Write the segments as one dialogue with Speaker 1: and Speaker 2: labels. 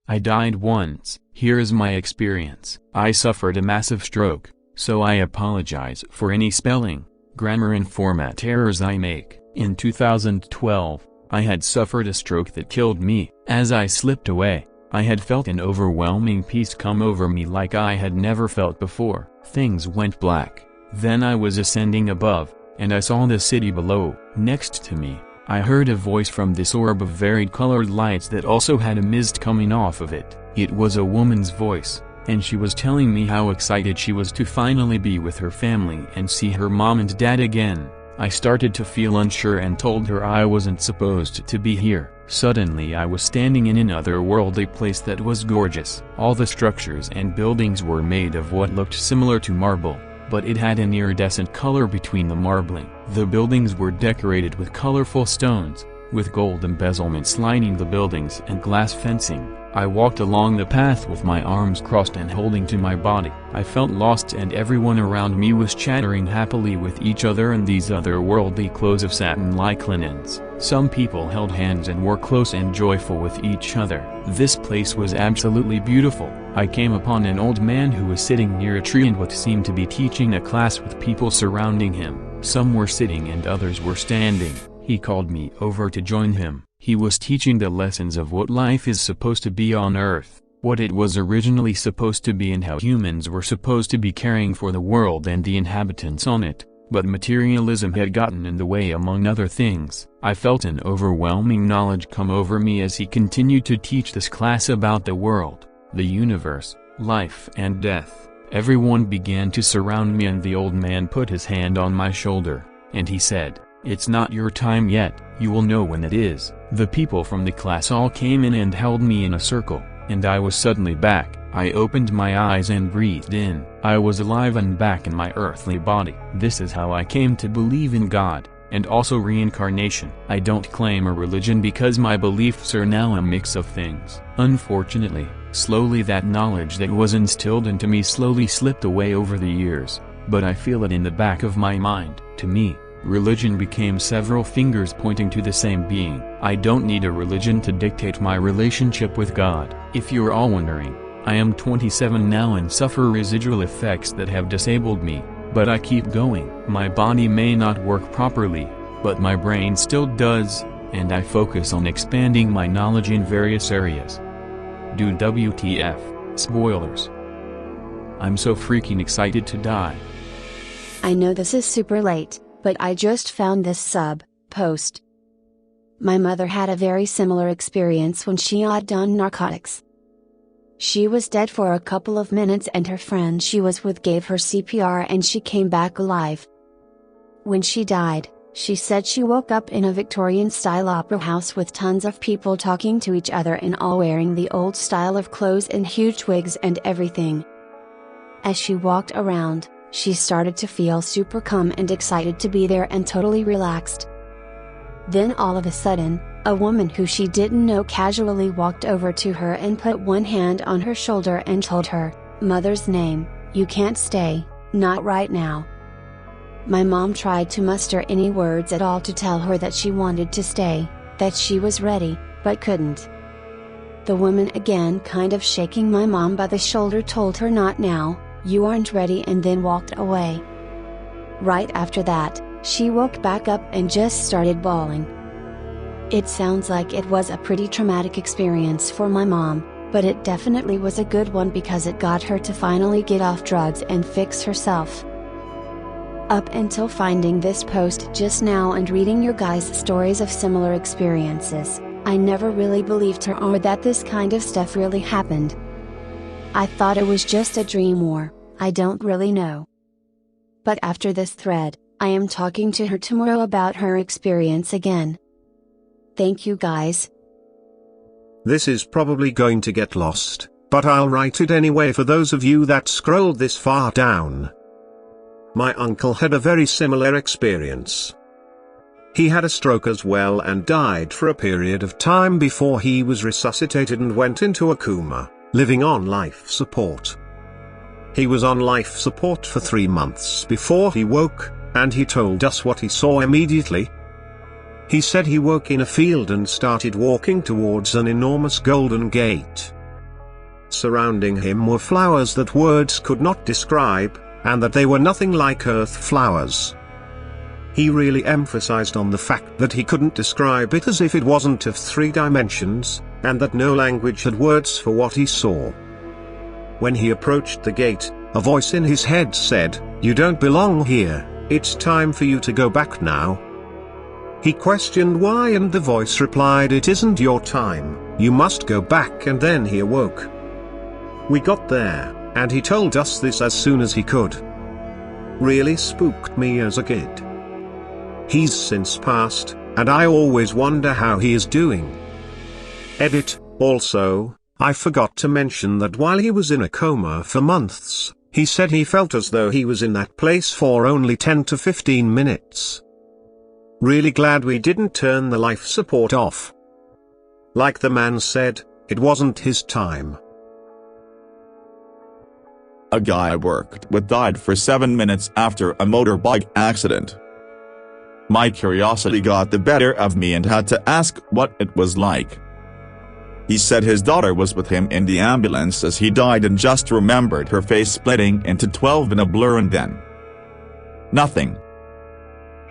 Speaker 1: I died once. Here is my experience. I suffered a massive stroke, so I apologize for any spelling, grammar and format errors I make. In 2012, I had suffered a stroke that killed me. As I slipped away, I had felt an overwhelming peace come over me like I had never felt before. Things went black. Then I was ascending above, and I saw the city below. Next to me, I heard a voice from this orb of varied colored lights that also had a mist coming off of it. It was a woman's voice, and she was telling me how excited she was to finally be with her family and see her mom and dad again. I started to feel unsure and told her I wasn't supposed to be here. Suddenly I was standing in an otherworldly place that was gorgeous. All the structures and buildings were made of what looked similar to marble, but it had an iridescent color between the marbling. The buildings were decorated with colorful stones, with gold embezzlements lining the buildings and glass fencing. I walked along the path with my arms crossed and holding to my body. I felt lost and everyone around me was chattering happily with each other in these otherworldly clothes of satin-like linens. Some people held hands and were close and joyful with each other. This place was absolutely beautiful. I came upon an old man who was sitting near a tree and what seemed to be teaching a class with people surrounding him. Some were sitting and others were standing. He called me over to join him. He was teaching the lessons of what life is supposed to be on Earth, what it was originally supposed to be and how humans were supposed to be caring for the world and the inhabitants on it, but materialism had gotten in the way among other things. I felt an overwhelming knowledge come over me as he continued to teach this class about the world, the universe, life and death. Everyone began to surround me and the old man put his hand on my shoulder, and he said, "It's not your time yet, you will know when it is." The people from the class all came in and held me in a circle, and I was suddenly back. I opened my eyes and breathed in. I was alive and back in my earthly body. This is how I came to believe in God, and also reincarnation. I don't claim a religion because my beliefs are now a mix of things. Unfortunately, slowly that knowledge that was instilled into me slowly slipped away over the years, but I feel it in the back of my mind. To me, religion became several fingers pointing to the same being. I don't need a religion to dictate my relationship with God. If you're all wondering, I am 27 now and suffer residual effects that have disabled me, but I keep going. My body may not work properly, but my brain still does, and I focus on expanding my knowledge in various areas. Do WTF, spoilers. I'm so freaking excited to die.
Speaker 2: I know this is super late, but I just found this post. My mother had a very similar experience when she had done narcotics. She was dead for a couple of minutes and her friend she was with gave her CPR and she came back alive. When she died, she said she woke up in a Victorian-style opera house with tons of people talking to each other and all wearing the old style of clothes and huge wigs and everything. As she walked around, she started to feel super calm and excited to be there and totally relaxed. Then all of a sudden, a woman who she didn't know casually walked over to her and put one hand on her shoulder and told her, "Mother's name, you can't stay, not right now." My mom tried to muster any words at all to tell her that she wanted to stay, that she was ready, but couldn't. The woman again kind of shaking my mom by the shoulder told her not now, you aren't ready and then walked away. Right after that, she woke back up and just started bawling. It sounds like it was a pretty traumatic experience for my mom, but it definitely was a good one because it got her to finally get off drugs and fix herself. Up until finding this post just now and reading your guys' stories of similar experiences, I never really believed her or that this kind of stuff really happened. I thought it was just a dream or, I don't really know. But after this thread, I am talking to her tomorrow about her experience again. Thank you guys.
Speaker 3: This is probably going to get lost, but I'll write it anyway for those of you that scrolled this far down. My uncle had a very similar experience. He had a stroke as well and died for a period of time before he was resuscitated and went into a coma, living on life support. He was on life support for 3 months before he woke, and he told us what he saw immediately. He said he woke in a field and started walking towards an enormous golden gate. Surrounding him were flowers that words could not describe, and that they were nothing like earth flowers. He really emphasized on the fact that he couldn't describe it as if it wasn't of 3 dimensions, and that no language had words for what he saw. When he approached the gate, a voice in his head said, "You don't belong here, it's time for you to go back now." He questioned why, and the voice replied, "It isn't your time, you must go back." And then he awoke. We got there, and he told us this as soon as he could. Really spooked me as a kid. He's since passed, and I always wonder how he is doing. Edit. Also, I forgot to mention that while he was in a coma for months, he said he felt as though he was in that place for only 10 to 15 minutes. Really glad we didn't turn the life support off. Like the man said, it wasn't his time.
Speaker 4: A guy I worked with died for 7 minutes after a motorbike accident. My curiosity got the better of me and had to ask what it was like. He said his daughter was with him in the ambulance as he died and just remembered her face splitting into 12 in a blur, and then nothing.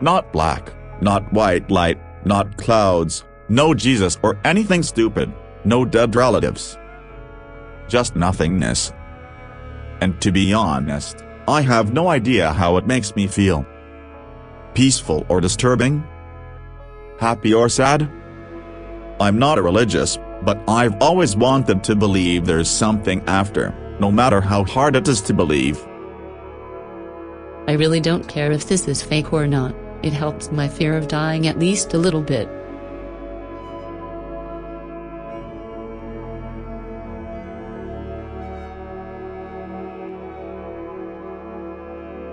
Speaker 4: Not black, not white light, not clouds, no Jesus or anything stupid, no dead relatives. Just nothingness. And to be honest, I have no idea how it makes me feel. Peaceful or disturbing? Happy or sad? I'm not a religious, but I've always wanted to believe there's something after, no matter how hard it is to believe.
Speaker 5: I really don't care if this is fake or not, it helps my fear of dying at least a little bit.